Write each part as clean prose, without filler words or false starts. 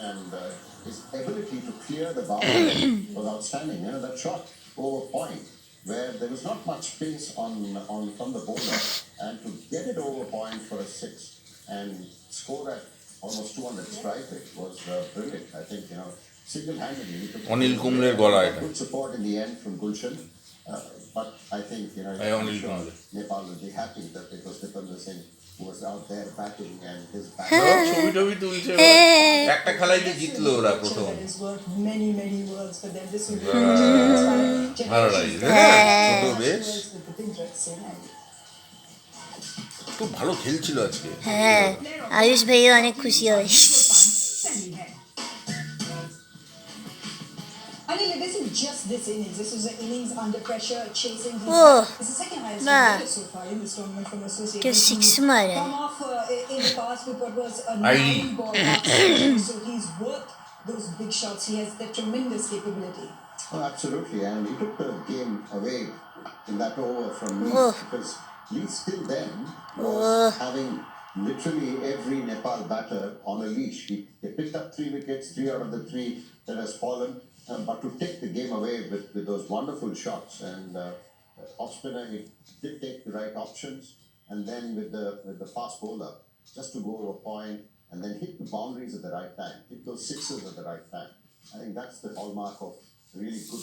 and his ability to clear the boundary was outstanding. That shot over point where there was not much space on from the bowler, and to get it over point for a six and score at almost 200 strike rate was brilliant. I think single-handedly he took Anil কুম্বলের গলা এটা good support in the end from Gulshan. But I think I'm sure Nepal will be happy that it was Dipender Singh who was out there batting and his batting. ছবি টবি তুলছে একটা খেলায় যে জিতলো ওরা প্রথম ভালো লাগে ছোট বেশ খুব ভালো খেলছিল আজকে হ্যাঁ আয়ুষ ভাইও অনেক খুশি হয় This is just this innings. This was an innings under pressure, chasing. It's the second highest rated so far in this tournament from associated. Come off in the past with what was a 9-ball so he's worth those big shots. He has that tremendous capability. Oh, absolutely, and he took the game away in that over from me because Lee still then was having literally every Nepal batter on a leash. He picked up 3 wickets, 3 out of the 3 that has fallen. But to take the game away with those wonderful shots, and off spinner he did take the right options, and then with the fast bowler just to go over point and then hit the boundaries at the right time, hit those sixes at the right time. I think that's the hallmark of really good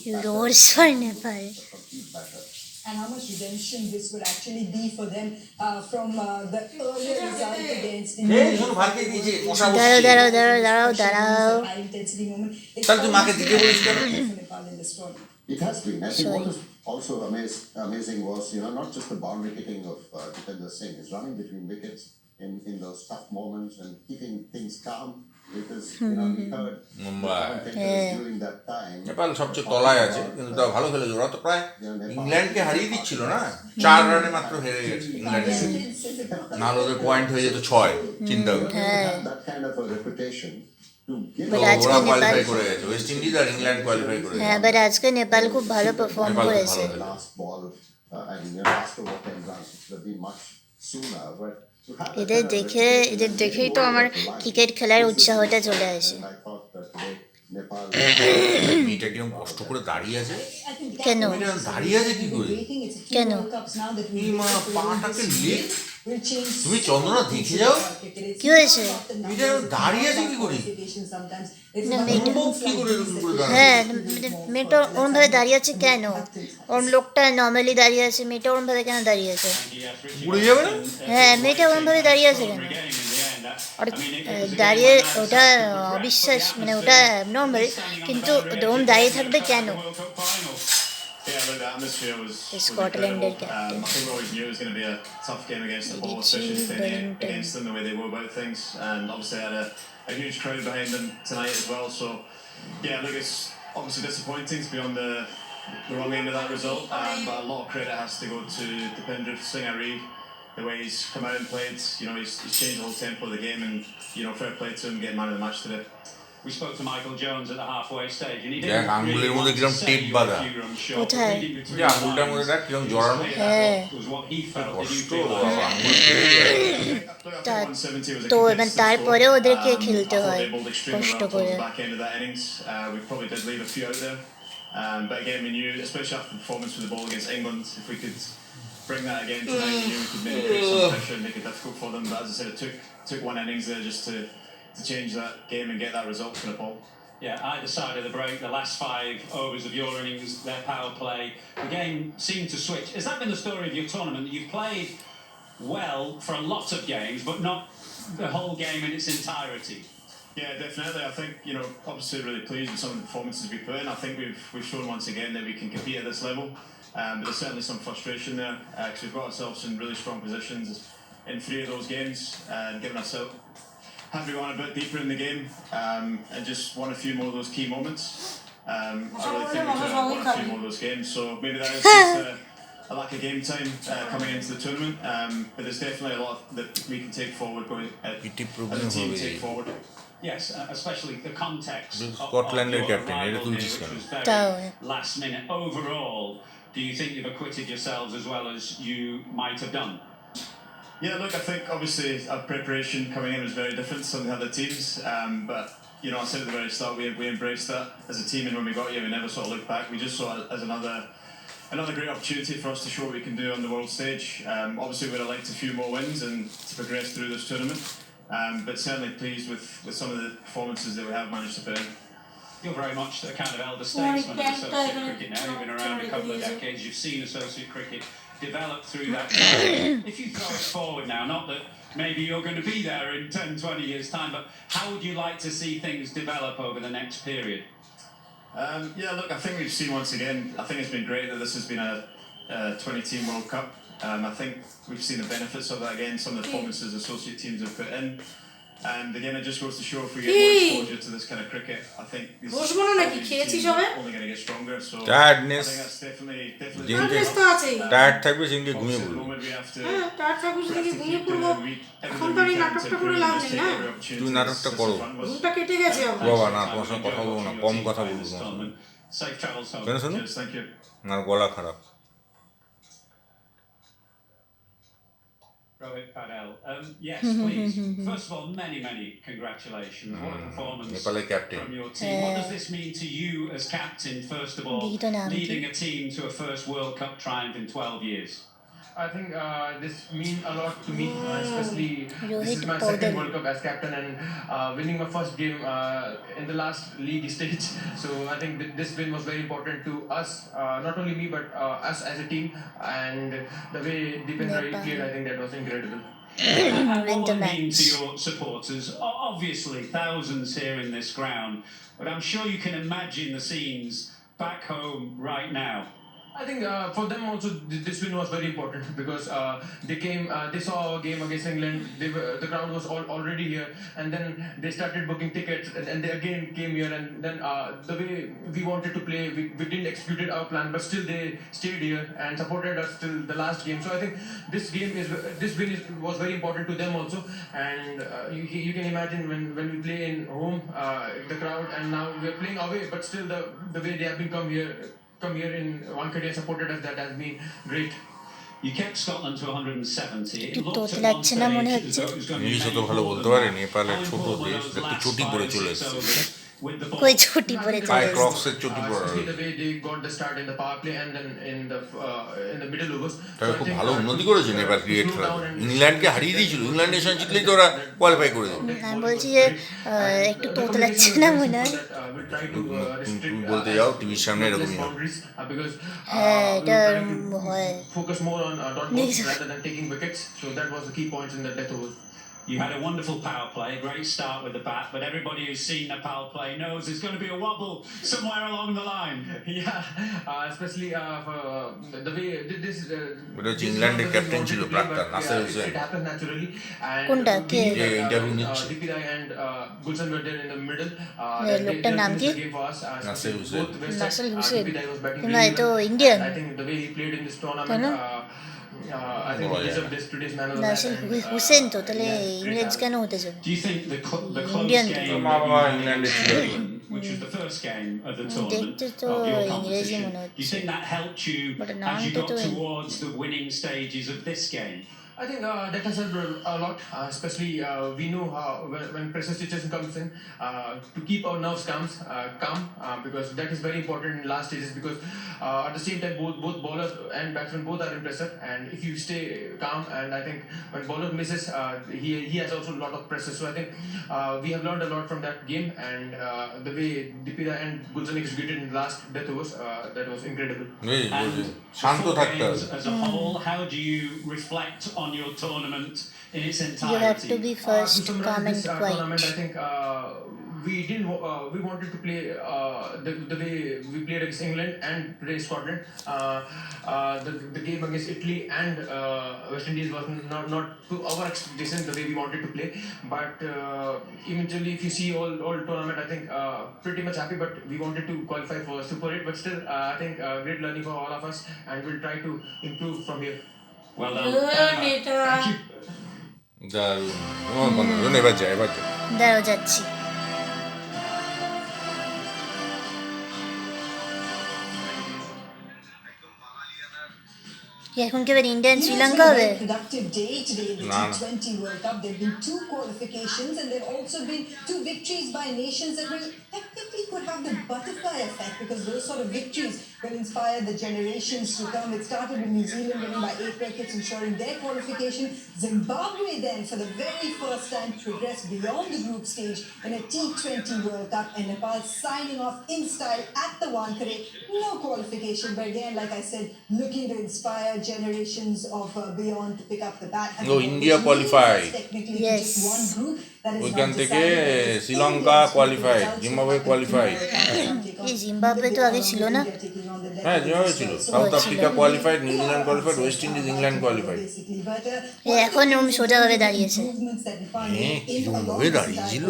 complete batter. And how much redemption this will actually be for them from the earlier result against India. High intensity moment. It has been. I think what is also amazing was not just the boundary hitting of Dipender Singh, his running between wickets in those tough moments and keeping things calm. Because we heard during that time Nepal সবচেয়ে তলায় আছে কিন্তু তাও ভালো খেলেছে ওরা তো প্রায় ইংল্যান্ডকে হারিয়ে দিচ্ছিল না 4 রানে মাত্র হেরে গেছে ইংল্যান্ডের না ওদের পয়েন্ট হয়ে যেত 6 চিন্তা করে that kind of a reputation to give ওরা কোয়ালিফাই করে গেছে ওয়েস্ট ইন্ডিজ আর ইংল্যান্ড কোয়ালিফাই করে গেছে হ্যাঁ বাট আজকে নেপাল খুব ভালো পারফর্ম করেছে last ball and last over 10 runs it would be much sooner but এদের দেখেই তো আমার ক্রিকেট খেলার উৎসাহটা চলে আসে মেয়েটা কিরকম কষ্ট করে দাঁড়িয়ে আছে কেন দাঁড়িয়ে আছে কি করে কেন পাটাকে লেগ তুমি চন্দ্রনা দেখে যাও কি হয়েছে মেয়েটা দাঁড়িয়ে আছে কি করে হ্যাঁ মেয়েটা ওরম ভাবে দাঁড়িয়ে আছে কেন ওরম লোকটা নর্মালি দাঁড়িয়ে আছে মেয়েটা ওরম ভাবে কেন দাঁড়িয়ে আছে উড়ে যাবে না হ্যাঁ মেয়েটা ওরম ভাবে দাঁড়িয়ে আছে কেন আর দাঁড়িয়ে ওটা অবিশ্বাস মানে ওটা নর্মাল কিন্তু ওরম দাঁড়িয়ে থাকবে কেন Yeah, look, the atmosphere was Scotland-এর I think we always knew it was going to be a tough game against Nepal, especially defending against them the way they go about things, and obviously had a huge crowd behind them tonight as well. So, yeah, look, it's obviously disappointing to be on the wrong end of that result, but a lot of credit has to go to Dipender Singh. The way he's come out and played, he's changed the whole tempo of the game, and fair play to him getting man of the match today. We spoke to Michael Jones at the halfway stage, and he didn't really set you a few run short. আঙুলটার মধ্যে দেখ কিরকম জড়ানো তো এবার তারপরে ওদেরকে খেলতে হয় কষ্ট করে We probably did leave a few out there, but again we knew, especially after the performance with the ball against England, if we could bring that again tonight, we knew we could maybe create some pressure and make it difficult for them. But as I said, it took one innings there just to change that game and get that result for Nepal. Yeah, either side of the break, the last 5 overs of your innings, their power play, the game seemed to switch. Has that been the story of your tournament? You've played well for a lot of games, but not the whole game in its entirety. Yeah, definitely. I think, obviously really pleased with some of the performances we put in. I think we've shown once again that we can compete at this level. But there's certainly some frustration there because we've got ourselves in really strong positions in 3 of those games and given ourselves. Had we gone a bit deeper in the game and just won a few more of those key moments, I really think we could have won a few more of those games. So maybe that is just a lack of game time coming into the tournament. But there's definitely a lot that we can take forward going as a team take forward. Yes, especially the context of Scotland-এর your captain, arrival here, which was very last minute. Overall, do you think you've acquitted yourselves as well as you might have done? Yeah, look, I think obviously our preparation coming in was very different to some of the other teams, but you know, I said at the very start, we embraced that as a team, and when we got here, we never sort of looked back. We just saw it as another great opportunity for us to show what we can do on the world stage. Obviously, we'd have liked a few more wins and to progress through this tournament, but certainly pleased with some of the performances that we have managed to put in. You're very much the kind of elder statesman of associate cricket now. You've been around a couple of decades. You've seen associate cricket develop through that time. If you throw it forward now, not that maybe you're going to be there in 10, 20 years' time, but how would you like to see things develop over the next period? Yeah, look, I think we've seen once again, I think it's been great that this has been a 20-team World Cup. I think we've seen the benefits of that again, some of the performances associate teams have put in. And again, it just goes to show if we get more exposure to this kind of cricket, I think these teams are only going to get stronger. So I tiredness think that's definitely জিমকে তো আছেই tired থাকবে জিমকে ঘুমিয়ে obviously at the পড়বে moment we have to তার থাকবে we সেদিকে have to ঘুমিয়ে keep পড়বো doing এখন তো আমি নাটকটা করে লাভ নেই না তুই নাটকটা করো ঘুমটা কেটে গেছে আমার বাবা না তোমার সঙ্গে কথা বলবো না কম কথা বলবো তোমার সঙ্গে Safe travels home. কেন শোনো Yes, thank you. আমার গলা খারাপ Rohit Padel. Yes, please. First of all, many congratulations. What a performance Nepali captain. from your team. What does this mean to you as captain, first of all, Dito namin. leading a team to a first World Cup triumph in 12 years? I think this means a lot to me, especially this is my Rohit second Paudel. World Cup as captain and winning my first game in the last league stage. So I think this win was very important to us, not only me but us as a team. And the way Deepen Rai played, I think that was incredible. And what Win the will it mean match. to your supporters? Obviously, thousands here in this ground, but I'm sure you can imagine the scenes back home right now. I think for them also this win was very important because they saw our game against England. The crowd was already here, and then they started booking tickets, and they again came here. And then the way we wanted to play, we didn't execute our plan, but still they stayed here and supported us till the last game. So I think this win was very important to them also. And you can imagine when we play in home, the crowd, and now we are playing away, but still the way they have been come here in Wankhede and supported us, that has been great. You kept Scotland to 170. It একটু looked at তোতলা one লাগছে না মনে stage as হচ্ছে though it was going to be English অত maybe ভালো more বলতে than পারে that. Nepal এক How ছোট important দেশ were those একটু last চটি পরে 5, চলে 6 এসেছে overs with the ball? কই ছুটি পরে চলে পায়ে এসেছে। ক্রক্সের চটি পরা Especially the way they got the start in the power play and then in the middle overs. তবে I খুব think, ভালো উন্নতি করেছে নেপাল ক্রিকেট slow খেলা down and- ইংল্যান্ডকে হারিয়ে দিয়েছিল ইংল্যান্ড নেশন জিতলেই তো ওরা কোয়ালিফাই করে দেবে আমি বলছি যে একটু তোতলাচ্ছে না মনে হয় তুমি বলতে যাও টিভির সামনে এরকমই হয় হ্যাঁ এটা হয় focus more on dot balls rather than taking wickets. So that was the key points in the death over. You had a wonderful power play, a great start with the bat, but everybody who's seen Nepal play knows there's going to be a wobble somewhere along the line. Yeah, especially for the way this. ওটা হচ্ছে ইংল্যান্ডের captain ছিল প্রাক্তন Nasir Hossain It happened naturally. And কোনটা? কে? যে interview নিচ্ছে। DP Rai and Gulshan were there in the middle. লোকটার নাম কি? finished the game for us. Nasir Hossain. Both were set. Nasir Hossain. DP Rai was batting না, really এ তো well. Indian. I think the way he played in this tournament. কেন? I think he deserved this today's man of the match. Nasir and, Hussain তো তাহলে he has great ইংরেজ talent. কেন হতে যাবে Do you think the close Indian game to- that you had England against is- England, which was the first game of the tournament দেখতে তো of your ইংরেজি competition, মনে do you হচ্ছে think that helped you But as you নামটা got তো towards the winning stages of this game? I think that has helped a lot, especially we know how when pressure situation comes in to keep our nerves calm because that is very important in last stages because at the same time both bowlers and batsmen both are in pressure and if you stay calm and I think when bowler misses he has also a lot of pressure so I think we have learned a lot from that game and the way Deepira and Gulshan executed in the last death overs that was incredible. এই And বলছি, the Shanto four থাকতে games হবে as a whole, how do you reflect on your tournament in its you have to entirety? be To first summarize calm and this tournament, I quiet think we wanted to play the way we played against England and today Scotland. The game against Italy and West Indies was not to our expectations the way we wanted to play. But eventually, if you see all tournament, I think pretty much happy. But we wanted to qualify for Super 8. But still, I think great learning for all of us, and we'll try to improve from here. Well done. এটা Thank you. দারুণ এবার যায় দাঁড়াও যাচ্ছি এখন কি এবার Indian You know, it's Sri Lanka been a হবে? very productive day today in the Nah, nah. T20 World Cup. There have been 2 qualifications and there have also been 2 victories by nations that will technically could have the butterfly effect because those sort of victories will inspire the generations to come. It started with New Zealand winning by 8 wickets, ensuring their qualification. Zimbabwe then, for the very first time, progressed beyond the group stage in a T20 World Cup, and Nepal signing off in style at the Wankhede. No qualification, but again, like I said, looking to inspire generations of beyond to pick up the bat. And Oh, which India means qualified. that's technically Yes. just one group that is ওইখান not থেকে decided. That is Sri Lanka India's qualified, results Zimbabwe will qualified. এই Zimbabwe তো আগে ছিল না? হ্যাঁ Zimbabwe ছিল, south Africa qualified, New Zealand qualified, West Indies, England qualified. এখন ওরম সোজাভাবে দাঁড়িয়েছে। হ্যাঁ কিরমভাবে দাঁড়িয়েছিল।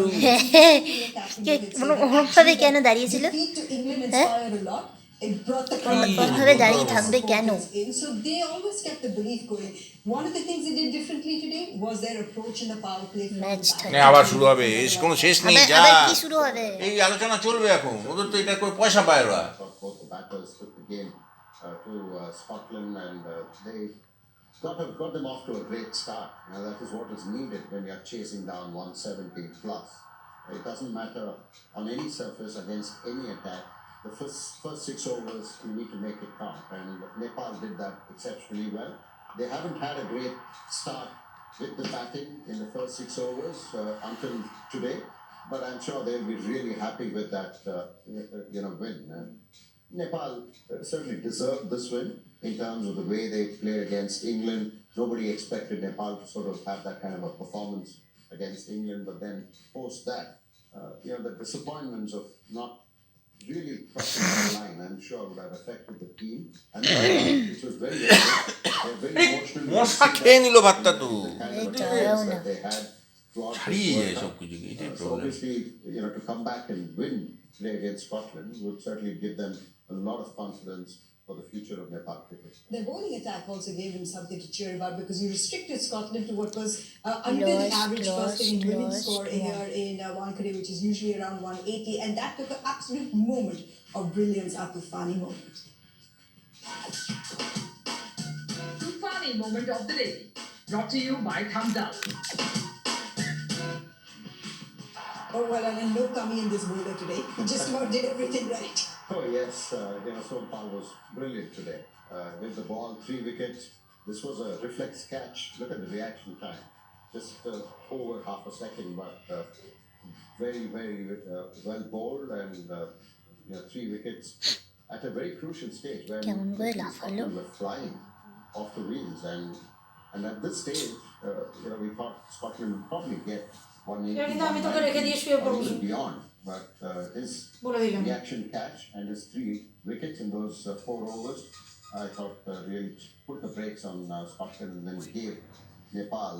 ওরমভাবে কেন দাঁড়িয়েছিল? হ্যাঁ, ওরমভাবে দাঁড়িয়ে থাকবে কেন? So they always kept the belief going. One of the things they did differently today was their approach in the power play. ম্যাচটা আবার শুরু হবে, কোনো শেষ নেই। যা আবার কি শুরু হবে? এই আলোচনা চলবে এখন, ওদের তো এটা করে পয়সা পায় ওরা। Both the batters took the game to Scotland and they got them off to a great start. Now that is what is needed when you're chasing down 170 plus. It doesn't matter on any surface against any attack. The first 6 overs you need to make it count, and Nepal did that exceptionally well. They haven't had a great start with the batting in the first 6 overs until today, but I'm sure they'll be really happy with that win. Nepal certainly deserved this win in terms of the way they played against England. Nobody expected Nepal to sort of have that kind of a performance against England, but then post that, the disappointments of not really crossing the line, I'm sure would have affected the team. And which was very emotional. মশা খেয়ে নিল ভাতটা তো। That they had throughout হারিয়ে this যায় World সব Cup. কিছু, এটাই So problem. obviously, to come back and win today against Scotland would certainly give them a lot of confidence for the future of Nepal cricket. Their bowling attack also gave them something to cheer about because you restricted Scotland to what was under the average first inning winning score here in Wankhede, which is usually around 180, and that took an absolute moment of brilliance, a Tufani moment. Tufani moment of the day, brought to you by Thumbs Up. Oh well, and no kami in this bowler today. He just about did everything right. Oh yes, Sompal was brilliant today. With the ball, 3 wickets. This was a reflex catch. Look at the reaction time. Just over half a second, but very, very well bowled and 3 wickets at a very crucial stage when Scotland were flying off the wheels. And at this stage, we thought Scotland would probably get 180 or even beyond. But his reaction catch and his 3 wickets in those 4 overs, I thought really put the brakes on Scotland and then gave Nepal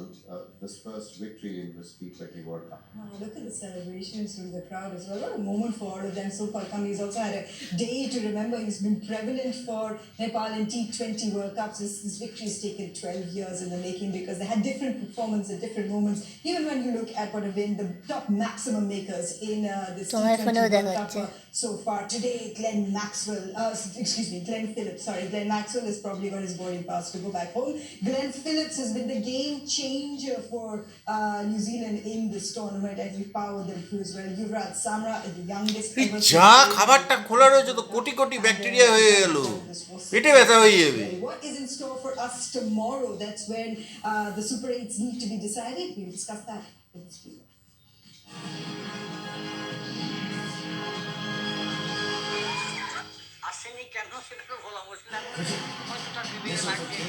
this first victory in this T20 World Cup. Oh, look at the celebrations from the crowd as well. What a moment for all of them. So far, Kami has also had a day to remember. He's been prevalent for Nepal in T20 World Cups. This victory has taken 12 years in the making because they had different performance at different moments. Even when you look at what have been the top maximum makers in this T20 World Cup so far. Today, Glenn Phillips. Glenn Maxwell has probably got his boarding pass to go back home. Glenn Phillips has been the game changer for New Zealand in this tournament and he powered them through as well. Yuvraj Samra is the youngest ever. যা খাবারটা খোলা রয়েছে তো crore crore bacteria হয়ে গেল, পেটে ব্যথা হয়ে যাবে। What is in store for us tomorrow? That's when the Super 8s need to be decided. We'll discuss that in this video. আসেনি কেন সেটা তো বলা মুশকিল।